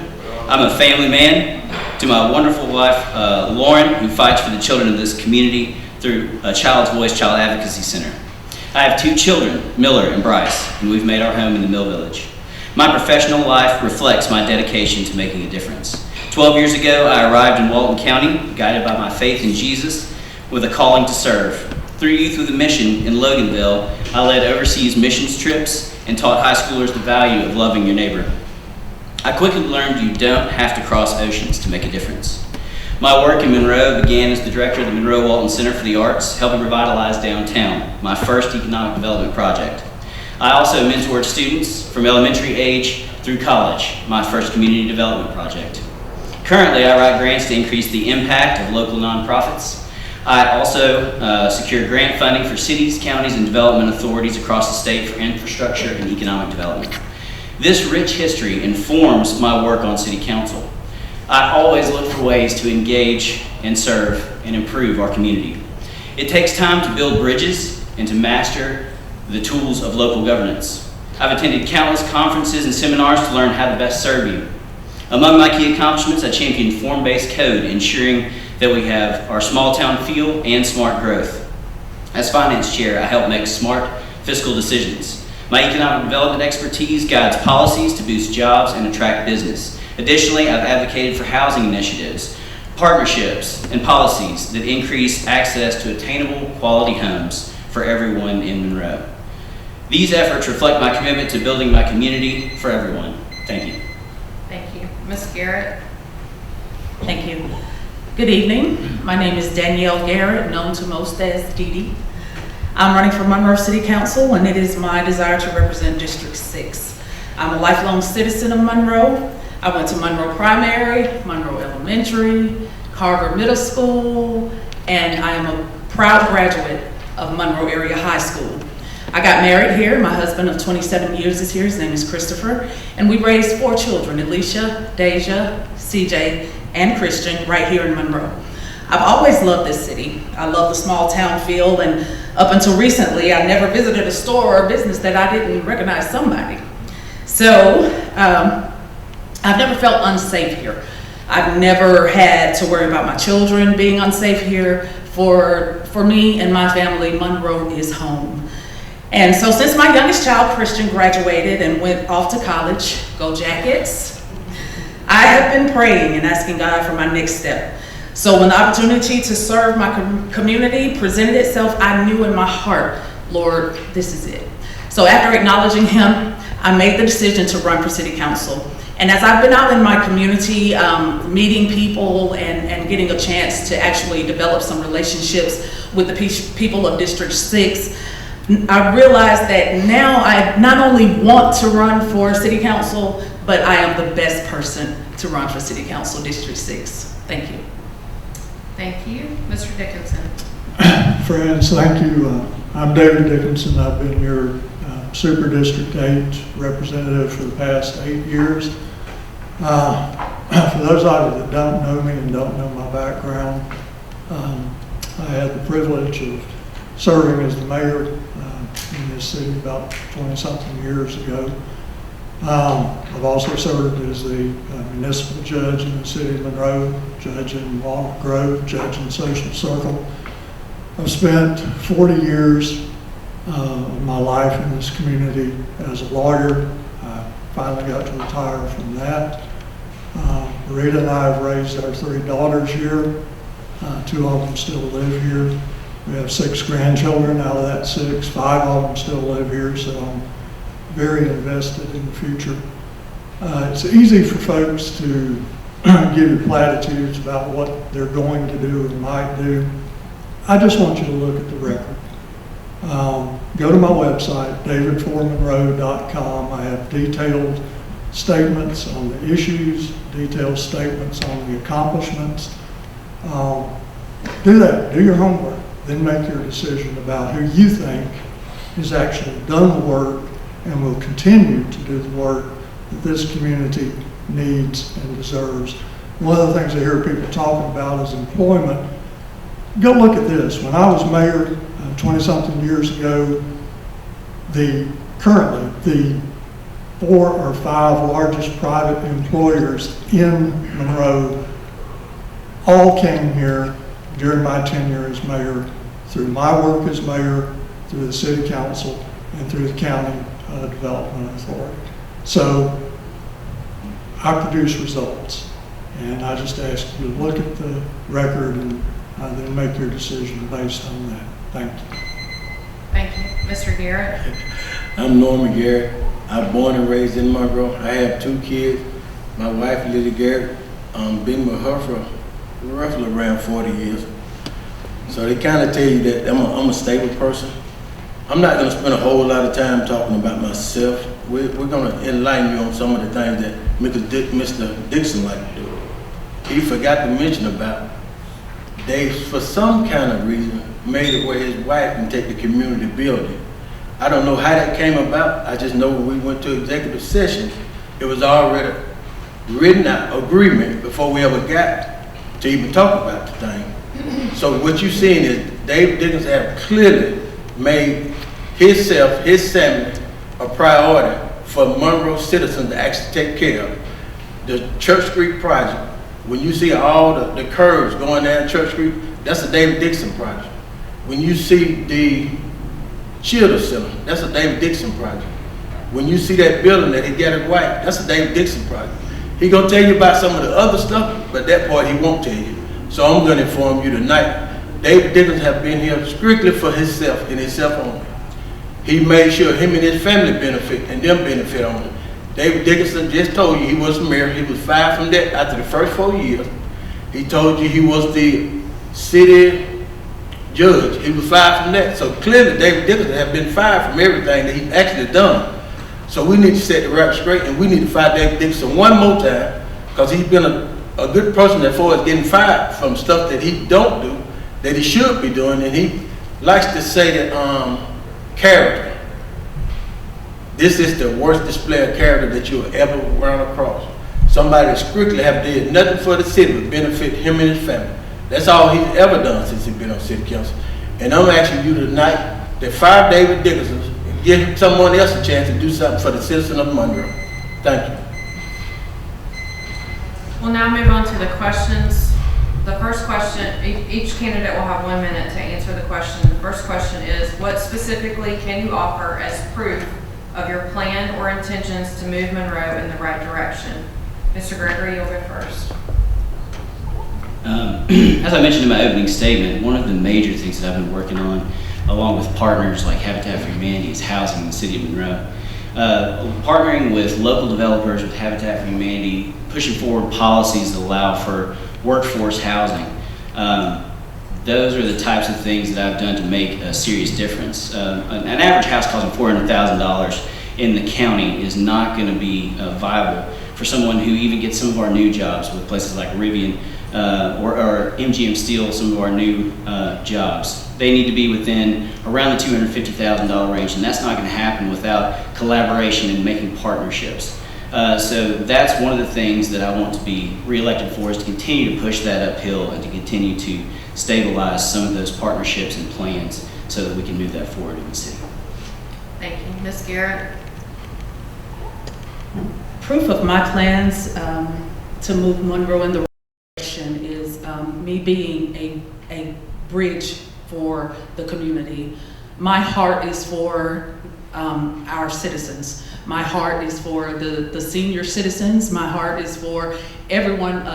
I'm a family man. To my wonderful wife, Lauren, who fights for the children of this community through Child's Voice Child Advocacy Center. I have 2 children, Miller and Bryce, and we've made our home in the Mill Village. My professional life reflects my dedication to making a difference. 12 years ago, I arrived in Walton County, guided by my faith in Jesus, with a calling to serve. Through Youth with a Mission in Loganville, I led overseas missions trips and taught high schoolers the value of loving your neighbor. I quickly learned you don't have to cross oceans to make a difference. My work in Monroe began as the director of the Monroe Walton Center for the Arts, helping revitalize downtown, my first economic development project. I also mentored students from elementary age through college, my first community development project. Currently, I write grants to increase the impact of local nonprofits. I also secure grant funding for cities, counties, and development authorities across the state for infrastructure and economic development. This rich history informs my work on City Council. I always look for ways to engage and serve and improve our community. It takes time to build bridges and to master the tools of local governance. I've attended countless conferences and seminars to learn how to best serve you. Among my key accomplishments, I champion form-based code, ensuring that we have our small town feel and smart growth. As finance chair, I help make smart fiscal decisions. My economic development expertise guides policies to boost jobs and attract business. Additionally, I've advocated for housing initiatives, partnerships, and policies that increase access to attainable quality homes for everyone in Monroe. These efforts reflect my commitment to building my community for everyone. Thank you. Thank you. Ms. Garrett. Thank you. Good evening. My name is Danielle Garrett, known to most as Dee Dee. I'm running for Monroe City Council, and it is my desire to represent District 6. I'm a lifelong citizen of Monroe. I went to Monroe Primary, Monroe Elementary, Carver Middle School, and I am a proud graduate of Monroe Area High School. I got married here. My husband of 27 years is here. His name is Christopher, and we raised 4 children, Alicia, Deja, CJ, and Christian, right here in Monroe. I've always loved this city. I love the small town feel, and up until recently, I never visited a store or a business that I didn't recognize somebody. So, I've never felt unsafe here. I've never had to worry about my children being unsafe here. For me and my family, Monroe is home. And so since my youngest child, Christian, graduated and went off to college, go Jackets, I have been praying and asking God for my next step. So when the opportunity to serve my community presented itself, I knew in my heart, Lord, this is it. So after acknowledging him, I made the decision to run for city council. And as I've been out in my community, meeting people and getting a chance to actually develop some relationships with the people of District 6, I realized that now I not only want to run for city council, but I am the best person to run for city council, District 6. Thank you. Thank you. Mr. Dickinson. Friends, thank you. I'm David Dickinson. I've been your Super District 8 representative for the past 8 years. For those of you that don't know me and don't know my background, I had the privilege of serving as the mayor in this city about 20-something years ago. I've also served as the municipal judge in the city of Monroe, judge in Walton Grove, judge in Social Circle. I've spent 40 years of my life in this community as a lawyer. I finally got to retire from that. Rita and I have raised our 3 daughters here. 2 of them still live here. We have 6 grandchildren. Out of that 6, 5 of them still live here, so I'm very invested in the future. It's easy for folks to give you platitudes about what they're going to do and might do. I just want you to look at the record. Go to my website, davidformonroe.com. I have detailed statements on the issues, detailed statements on the accomplishments. Do that, do your homework, then make your decision about who you think has actually done the work and will continue to do the work that this community needs and deserves. One of the things I hear people talking about is employment. Go look at this. When I was mayor 20-something years ago, currently the 4 or 5 largest private employers in Monroe all came here during my tenure as mayor, through my work as mayor, through the city council, and through the county development authority. So I produce results, and I just ask you to look at the record and then make your decision based on that. Thank you. Thank you. Mr. Garrett. I'm Norman Garrett. I'm born and raised in Monroe. I have 2 kids. My wife, Lily Garrett, been with her for roughly around 40 years. So they kind of tell you that I'm a stable person. I'm not going to spend a whole lot of time talking about myself. We're going to enlighten you on some of the things that Mr. Dixon liked to do. He forgot to mention about they, for some kind of reason, made it where his wife can take the community building. I don't know how that came about. I just know when we went to executive session, it was already written out agreement before we ever got to even talk about the thing. So what you're seeing is Dave Dickens have clearly made himself, his family, a priority for Monroe citizens to actually take care of. The Church Street project, when you see all the curves going down Church Street, that's a David Dixon project. When you see the Children's Center, that's a David Dixon project. When you see that building that he got it white, that's a David Dixon project. He gonna tell you about some of the other stuff, but that part he won't tell you. So I'm gonna inform you tonight, David Dickens have been here strictly for himself and himself only. He made sure him and his family benefit and them benefit on it. David Dickinson just told you he was the mayor. He was fired from that after the first 4 years. He told you he was the city judge. He was fired from that. So clearly David Dickinson have been fired from everything that he actually done. So we need to set the record straight, and we need to fire David Dickinson one more time, because he's been a good person as far as getting fired from stuff that he don't do, that he should be doing. And he likes to say that character. This is the worst display of character that you'll ever run across. Somebody that strictly have did nothing for the city but benefit him and his family. That's all he's ever done since he's been on city council. And I'm asking you tonight to fire David Dickinson and give someone else a chance to do something for the citizen of Monroe. Thank you. We'll now move on to the questions. The first question, each candidate will have 1 minute to answer the question. The first question is, what specifically can you offer as proof of your plan or intentions to move Monroe in the right direction? Mr. Gregory, you'll go first. As I mentioned in my opening statement, one of the major things that I've been working on, along with partners like Habitat for Humanity, is housing in the city of Monroe. partnering with local developers, with Habitat for Humanity, pushing forward policies that allow for workforce housing. Those are the types of things that I've done to make a serious difference. An average house costing $400,000 in the county is not going to be viable for someone who even gets some of our new jobs with places like Rivian or MGM Steel, some of our new jobs. They need to be within around the $250,000 range, and that's not going to happen without collaboration and making partnerships. So that's one of the things that I want to be reelected for, is to continue to push that uphill and to continue to stabilize some of those partnerships and plans so that we can move that forward in the city. Thank you. Ms. Garrett? Proof of my plans to move Monroe in the right direction is me being a bridge for the community. My heart is for our citizens. My heart is for the senior citizens. My heart is for everyone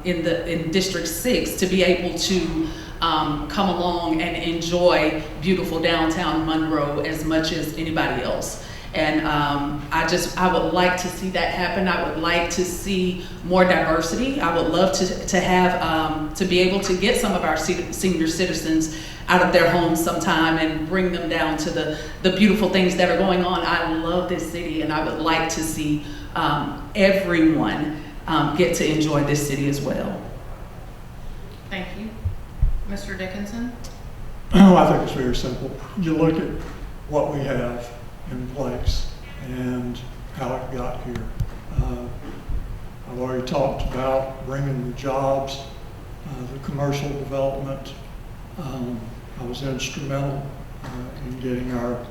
in District 6 to be able to come along and enjoy beautiful downtown Monroe as much as anybody else. And I would like to see that happen. I would like to see more diversity. I would love to have, to be able to get some of our senior citizens out of their homes sometime and bring them down to the beautiful things that are going on. I love this city, and I would like to see everyone get to enjoy this city as well. Thank you. Mr. Dickinson? I think it's very simple. You look at what we have in place and how it got here. I've already talked about bringing the jobs, the commercial development. I was instrumental in getting our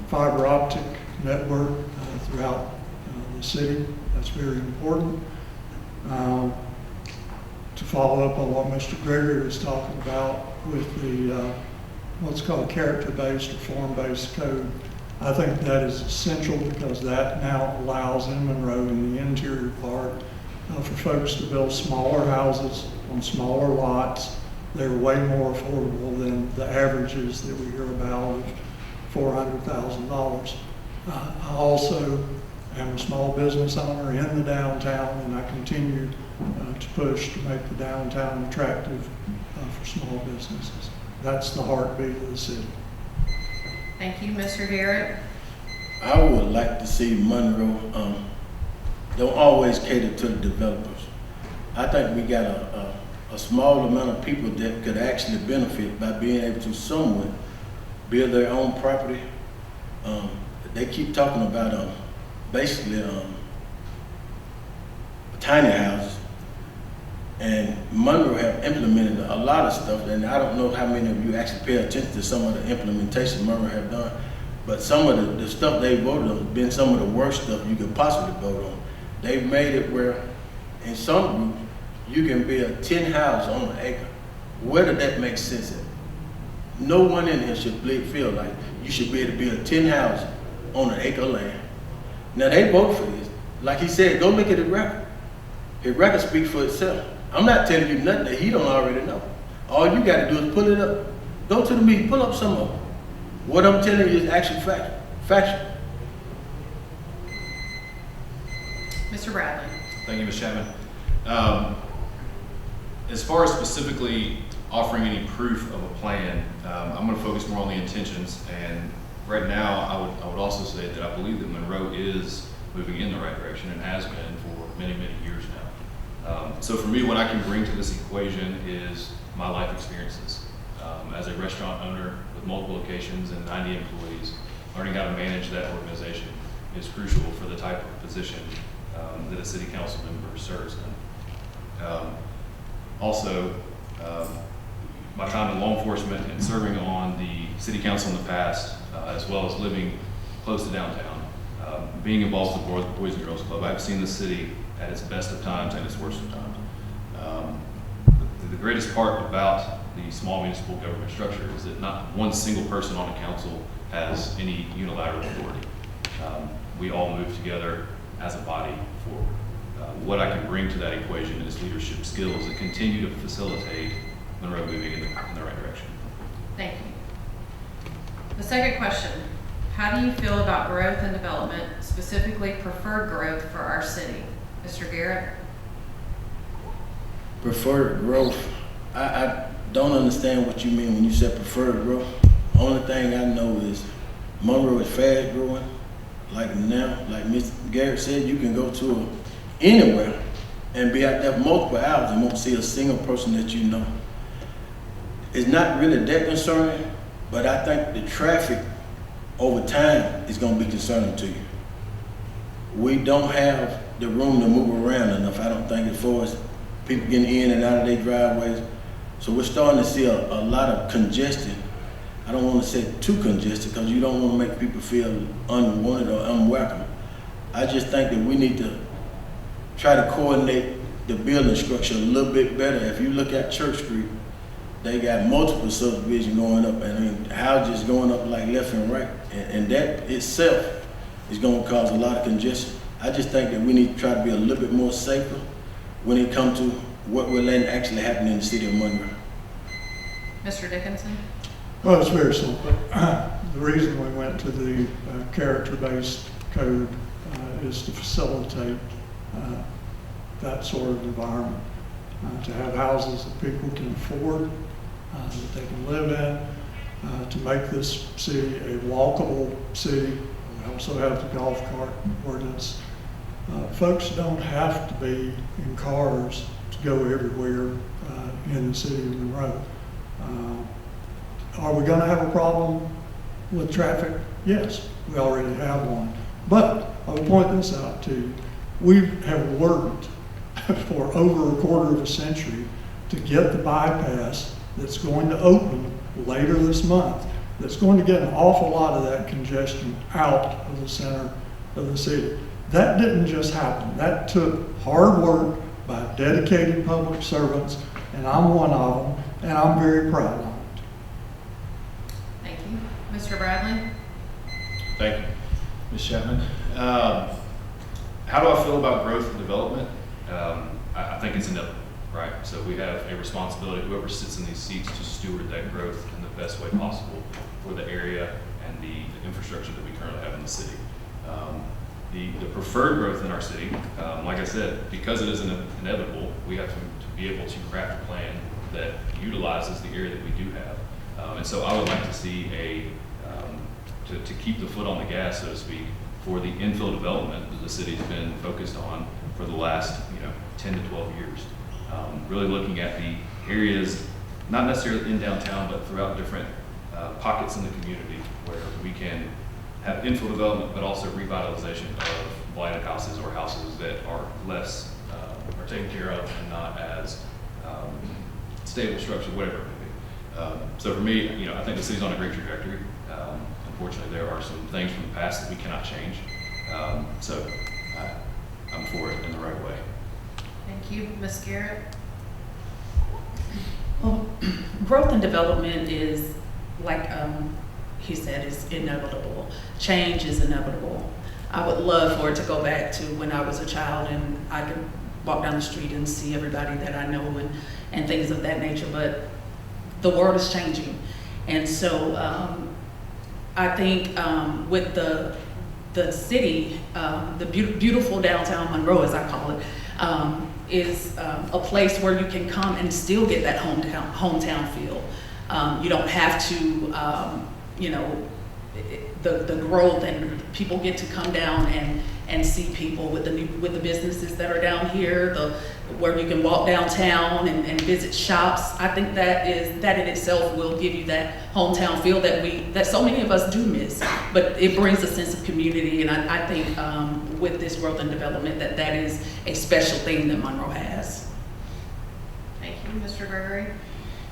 fiber optic network throughout the city. That's very important. To follow up on what Mr. Gregory was talking about with the what's called character-based or form-based code, I think that is essential because that now allows in Monroe, in the interior part, for folks to build smaller houses on smaller lots. They're way more affordable than the averages that we hear about of $400,000. I also am a small business owner in the downtown, and I continue to push to make the downtown attractive for small businesses. That's the heartbeat of the city. Thank you. Mr. Garrett? I would like to see Monroe don't always cater to the developers. I think we got a small amount of people that could actually benefit by being able to somewhat build their own property. They keep talking about basically tiny houses, and Monroe have implemented a lot of stuff, and I don't know how many of you actually pay attention to some of the implementation Monroe have done, but some of the stuff they voted on has been some of the worst stuff you could possibly vote on. They've made it where in some groups you can build 10 houses on an acre. Where did that make sense at? No one in here should feel like you should be able to build 10 houses on an acre of land. Now they vote for this. Like he said, go look at his record. His record speaks for itself. I'm not telling you nothing that he don't already know. All you got to do is pull it up. Go to the meeting, pull up some of them. What I'm telling you is actually factual. Mr. Bradley? Thank you, Ms. Chapman. As far as specifically offering any proof of a plan, I'm going to focus more on the intentions. And right now, I would also say that I believe that Monroe is moving in the right direction and has been for many, many years now. So for me, what I can bring to this equation is my life experiences. As a restaurant owner with multiple locations and 90 employees, learning how to manage that organization is crucial for the type of position that a city council member serves in. Also, my time in law enforcement and serving on the city council in the past, as well as living close to downtown, being involved with the Boys and Girls Club, I've seen the city at its best of times and its worst of times. The greatest part about the small municipal government structure is that not one single person on the council has any unilateral authority. We all move together as a body forward. What I can bring to that equation is leadership skills that continue to facilitate Monroe moving in the right direction. Thank you. The second question, how do you feel about growth and development, specifically specifically preferred growth for our city? Mr. Garrett? Preferred growth. I don't understand what you mean when you said preferred growth. Only thing I know is Monroe is fast growing. Like now, like Mr. Garrett said, you can go to anywhere and be out there for multiple hours and won't see a single person that you know. It's not really that concerning, but I think the traffic over time is going to be concerning to you. We don't have the room to move around enough, I don't think, as far as people getting in and out of their driveways. So we're starting to see a lot of congestion. I don't want to say too congested because you don't want to make people feel unwanted or unwelcome. I just think that we need to try to coordinate the building structure a little bit better. If you look at Church Street, they got multiple subdivisions going up, and I mean, houses going up like left and right. And that itself is going to cause a lot of congestion. I just think that we need to try to be a little bit more safer when it comes to what we're letting actually happen in the city of Monroe. Mr. Dickinson? Well, it's very simple. The reason we went to the character-based code is to facilitate that sort of environment, to have houses that people can afford, that they can live in, to make this city a walkable city. We also have the golf cart ordinance. Folks don't have to be in cars to go everywhere in the city of Monroe. Are we going to have a problem with traffic? Yes, we already have one. But I will point this out to you. We have worked for over a quarter of a century to get the bypass that's going to open later this month, that's going to get an awful lot of that congestion out of the center of the city. That didn't just happen. That took hard work by dedicated public servants, and I'm one of them, and I'm very proud of it. Thank you. Mr. Bradley? Thank you, Ms. Chapman. How do I feel about growth and development? I think it's inevitable, right? So we have a responsibility, whoever sits in these seats, to steward that growth in the best way possible for the area and the infrastructure that we currently have in the city. The preferred growth in our city, like I said, because it is inevitable, we have to be able to craft a plan that utilizes the area that we do have. And so I would like to see to keep the foot on the gas, so to speak, for the infill development that the city's been focused on for the last 10 to 12 years. Really looking at the areas, not necessarily in downtown, but throughout different pockets in the community where we can have infill development, but also revitalization of blighted houses or houses that are less, are taken care of and not as stable structure, whatever it may be. So for me, I think the city's on a great trajectory. Unfortunately, there are some things from the past that we cannot change. So I'm for it in the right way. Thank you. Ms. Garrett? Well, growth and development is, like he said, is inevitable. Change is inevitable. I would love for it to go back to when I was a child and I could walk down the street and see everybody that I know and things of that nature, but the world is changing. And so I think with the city, the beautiful downtown Monroe, as I call it, is a place where you can come and still get that hometown feel. You don't have to, the growth, and people get to come down and see people with the businesses that are down here, where you can walk downtown and visit shops. I think that in itself will give you that hometown feel that so many of us do miss. But it brings a sense of community, and I think with this growth and development that is a special thing that Monroe has. Thank you. Mr. Gregory?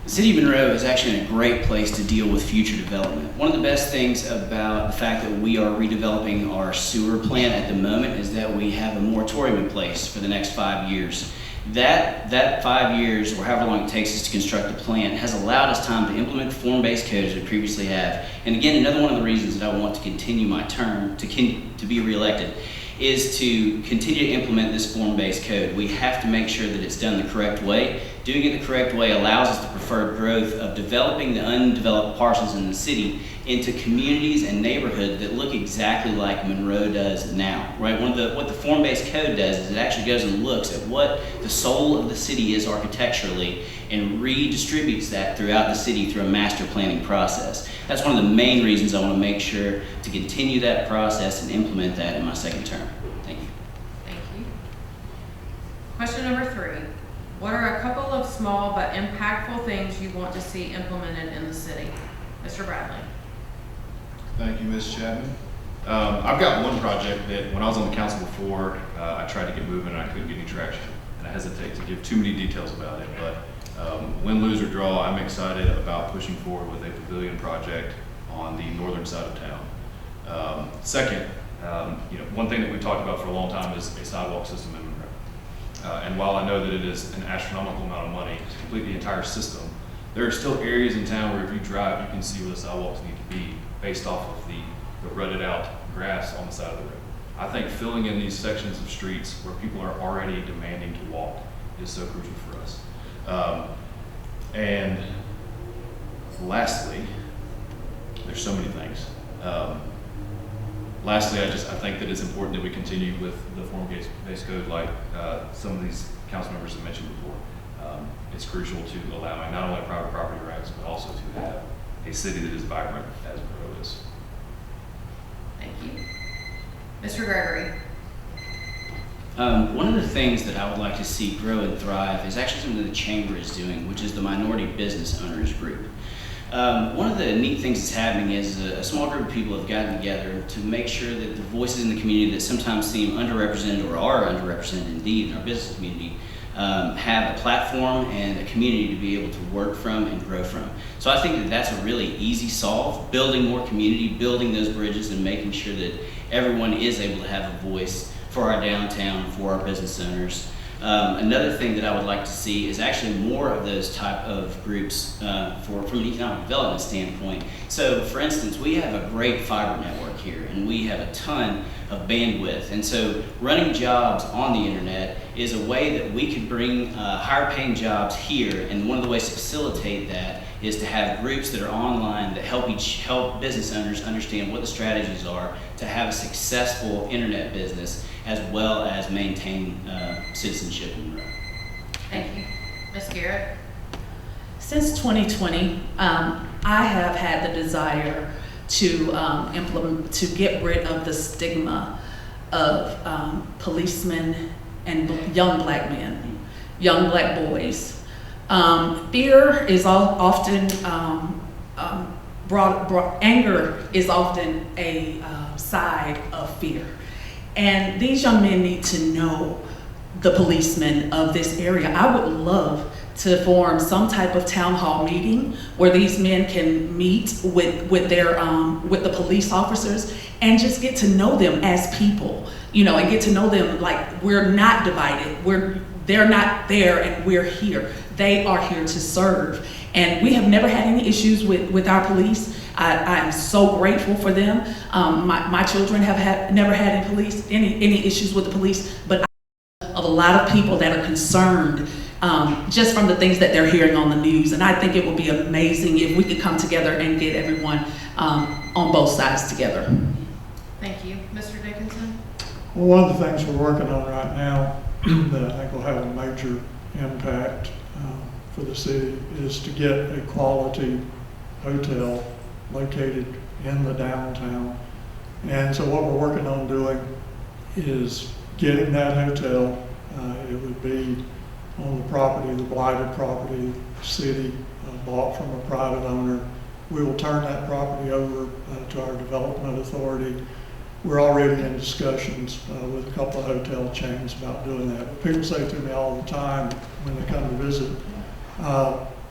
The city of Monroe is actually in a great place to deal with future development. One of the best things about the fact that we are redeveloping our sewer plant at the moment is that we have a moratorium in place for the next 5 years. That 5 years, or however long it takes us to construct the plant, has allowed us time to implement the form-based code as we previously have. And again, another one of the reasons that I want to continue my term to be reelected is to continue to implement this form-based code. We have to make sure that it's done the correct way, doing it the correct way allows us the preferred growth of developing the undeveloped parcels in the city into communities and neighborhoods that look exactly like Monroe does now, right? What the form-based code does is it actually goes and looks at what the soul of the city is architecturally and redistributes that throughout the city through a master planning process. That's one of the main reasons I want to make sure to continue that process and implement that in my second term. Thank you. Thank you. Question number 3. What are a couple of small but impactful things you want to see implemented in the city? Mr. Bradley. Thank you, Ms. Chapman. I've got one project that when I was on the council before, I tried to get moving and I couldn't get any traction. And I hesitate to give too many details about it, but win, lose, or draw, I'm excited about pushing forward with a pavilion project on the northern side of town. Second, one thing that we've talked about for a long time is a sidewalk system in Monroe. And while I know that it is an astronomical amount of money to complete the entire system, there are still areas in town where if you drive, you can see where the sidewalks need to be based off of the rutted out grass on the side of the road. I think filling in these sections of streets where people are already demanding to walk is so crucial for us. And lastly, there's so many things. Lastly, I think that it's important that we continue with the form-based code like some of these council members have mentioned before. It's crucial to allowing not only private property rights, but also to have a city that is vibrant as Monroe is. Thank you. Mr. Gregory. One of the things that I would like to see grow and thrive is actually something the Chamber is doing, which is the Minority Business Owners Group. One of the neat things that's happening is a small group of people have gotten together to make sure that the voices in the community that sometimes seem underrepresented or are underrepresented indeed in our business community have a platform and a community to be able to work from and grow from. So I think that that's a really easy solve, building more community, building those bridges and making sure that everyone is able to have a voice for our downtown, for our business owners. Another thing that I would like to see is actually more of those type of groups from an economic development standpoint. So for instance, we have a great fiber network here and we have a ton of bandwidth. And so running jobs on the internet is a way that we could bring higher paying jobs here. And one of the ways to facilitate that is to have groups that are online that help business owners understand what the strategies are to have a successful internet business as well as maintain citizenship in Monroe. Thank you. Ms. Garrett. Since 2020, I have had the desire to get rid of the stigma of policemen and young black men, young black boys. Fear is often anger is often a side of fear. And these young men need to know the policemen of this area. I would love to form some type of town hall meeting where these men can meet with the police officers and just get to know them as people, and get to know them like we're not divided. They're not there and we're here. They are here to serve. And we have never had any issues with our police. I am so grateful for them. My children have never had any issues with the police, but I know of a lot of people that are concerned just from the things that they're hearing on the news. And I think it would be amazing if we could come together and get everyone on both sides together. Thank you. Mr. Dickinson? Well, one of the things we're working on right now that I think will have a major impact for the city is to get a quality hotel located in the downtown. And so what we're working on doing is getting that hotel. It would be on the property, the blighted property, the city bought from a private owner. We will turn that property over to our development authority. We're already in discussions with a couple of hotel chains about doing that. But people say to me all the time when they come to visit,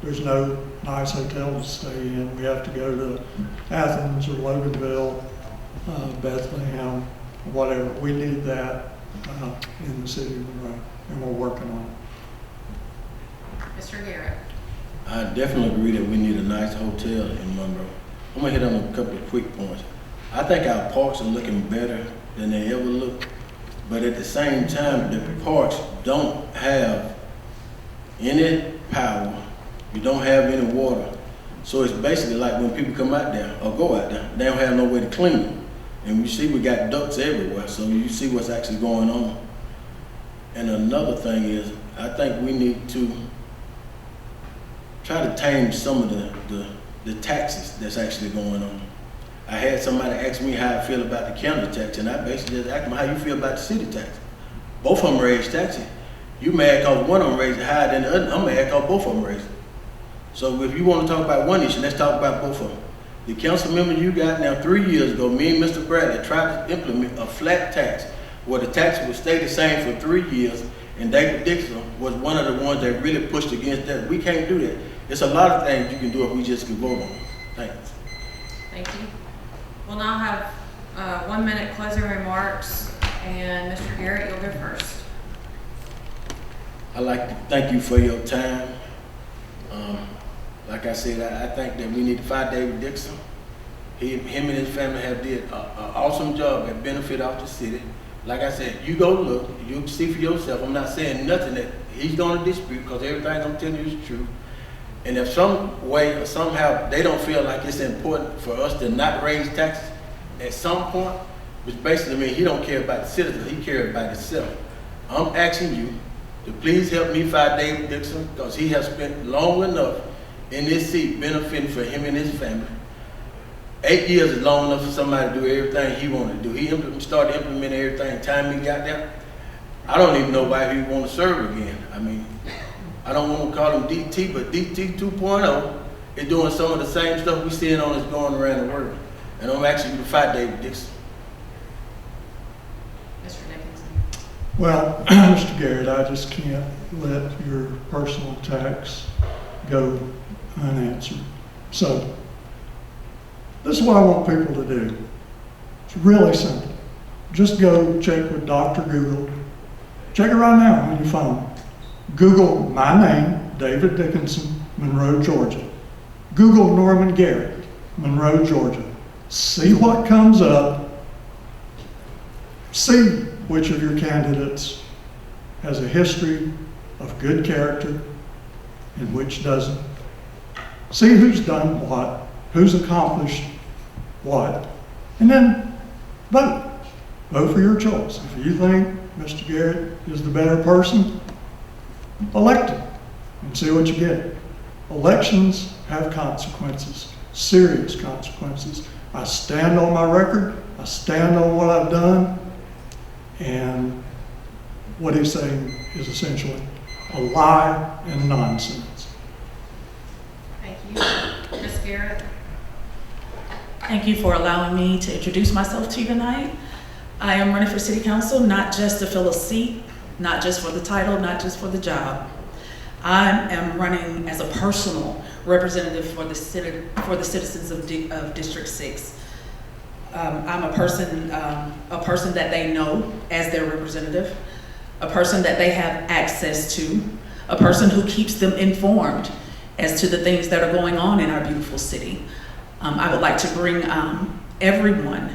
there's no nice hotel to stay in. We have to go to Athens or Loganville, Bethlehem, whatever. We need that in the city of Monroe, and we're working on it. Mr. Garrett? I definitely agree that we need a nice hotel in Monroe. I'm gonna hit on a couple of quick points. I think our parks are looking better than they ever looked, but at the same time, the parks don't have any power. You don't have any water. So it's basically like when people come out there or go out there, they don't have no way to clean them. And you see we got ducts everywhere, so you see what's actually going on. And another thing is, I think we need to try to tame some of the taxes that's actually going on. I had somebody ask me how I feel about the county tax, and I basically just asked them how you feel about the city tax. Both of them raised taxes. You mad because one of them raised it higher than the other. I'm mad because both of them raised it. So if you want to talk about one issue, let's talk about both of them. The council member you got now 3 years ago, me and Mr. Bradley tried to implement a flat tax where the tax would stay the same for 3 years, and David Dixon was one of the ones that really pushed against that. We can't do that. There's a lot of things you can do if we just can vote on. Thanks. Thank you. We'll now have 1 minute closing remarks, and Mr. Garrett, you'll go first. I'd like to thank you for your time. Like I said, I think that we need to fire David Dixon. Him and his family have did an awesome job at benefit off the city. Like I said, you go look, you'll see for yourself. I'm not saying nothing that he's going to dispute because everything I'm telling you is true. And if some way or somehow they don't feel like it's important for us to not raise taxes at some point, which basically means he don't care about the citizens, he cares about himself. I'm asking you to please help me fire David Dixon because he has spent long enough in this seat benefiting for him and his family. 8 years is long enough for somebody to do everything he wanted to do. He started implementing everything time he got there. I don't even know why he want to serve again. I mean, I don't want to call him DT, but DT 2.0 is doing some of the same stuff we seeing on is going around the world. And I'm asking you to fight David Dixon. Mr. Dickinson. Well, Mr. Garrett, I just can't let your personal attacks go unanswered. So, this is what I want people to do. It's really simple. Just go check with Dr. Google. Check it right now on your phone. Google my name, David Dickinson, Monroe, Georgia. Google Norman Garrett, Monroe, Georgia. See what comes up. See which of your candidates has a history of good character and which doesn't. See who's done what, who's accomplished what, and then vote. Vote for your choice. If you think Mr. Garrett is the better person, elect him and see what you get. Elections have consequences, serious consequences. I stand on my record, I stand on what I've done, and what he's saying is essentially a lie and nonsense. Thank you. Ms. Garrett. Thank you for allowing me to introduce myself to you tonight. I am running for city council, not just to fill a seat, not just for the title, not just for the job. I am running as a personal representative for the citizens of District 6. I'm a person that they know as their representative, a person that they have access to, a person who keeps them informed as to the things that are going on in our beautiful city. I would like to bring everyone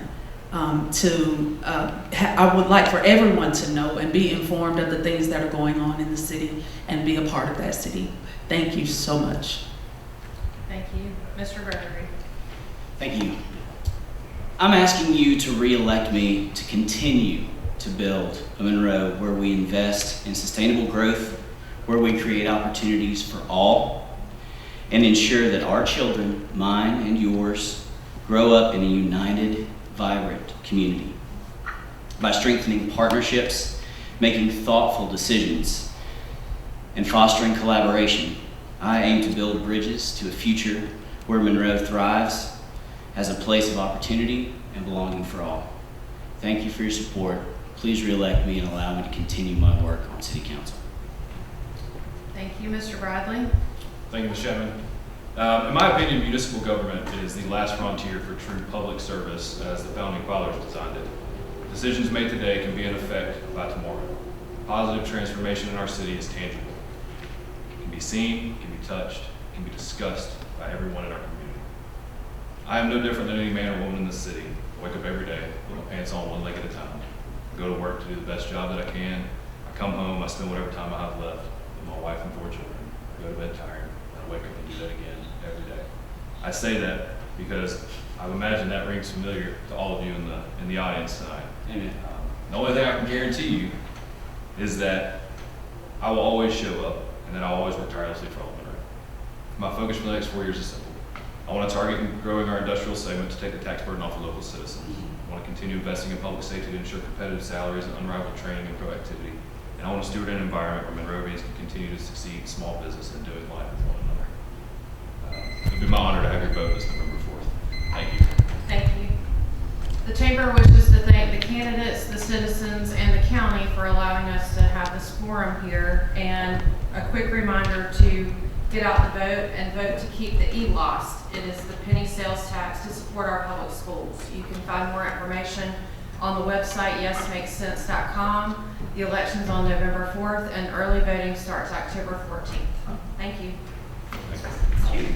I would like for everyone to know and be informed of the things that are going on in the city and be a part of that city. Thank you so much. Thank you. Mr. Gregory. Thank you. I'm asking you to re-elect me to continue to build a Monroe where we invest in sustainable growth, where we create opportunities for all, and ensure that our children, mine and yours, grow up in a united, vibrant community. By strengthening partnerships, making thoughtful decisions, and fostering collaboration, I aim to build bridges to a future where Monroe thrives as a place of opportunity and belonging for all. Thank you for your support. Please re-elect me and allow me to continue my work on City Council. Thank you, Mr. Bradley. Thank you, Ms. Chapman. In my opinion, municipal government is the last frontier for true public service as the Founding Fathers designed it. Decisions made today can be in effect by tomorrow. Positive transformation in our city is tangible. It can be seen, can be touched, can be discussed by everyone in our community. I am no different than any man or woman in this city. I wake up every day, put my pants on one leg at a time. I go to work to do the best job that I can. I come home, I spend whatever time I have left with my wife and 4 children. go to bed tired, and I wake up and do that again every day. I say that because I would imagine that rings familiar to all of you in the audience tonight. Amen. The only thing I can guarantee you is that I will always show up and that I'll always work tirelessly for Alderman Monroe. My focus for the next 4 years is simple. I want to target growing our industrial segment to take the tax burden off of local citizens. I want to continue investing in public safety to ensure competitive salaries and unrivaled training and proactivity. And I want to steward an environment where Monrovians can continue to succeed in small business and doing life with one another. It would be my honor to have your vote this November 4th. Thank you. Thank you. The Chamber wishes to thank the candidates, the citizens, and the county for allowing us to have this forum here. And a quick reminder to get out the vote and vote to keep the e-lost. It is the penny sales tax to support our public schools. You can find more information on the website yesmakesense.com. The election's on November 4th and early voting starts October 14th. Thank you. Thank you.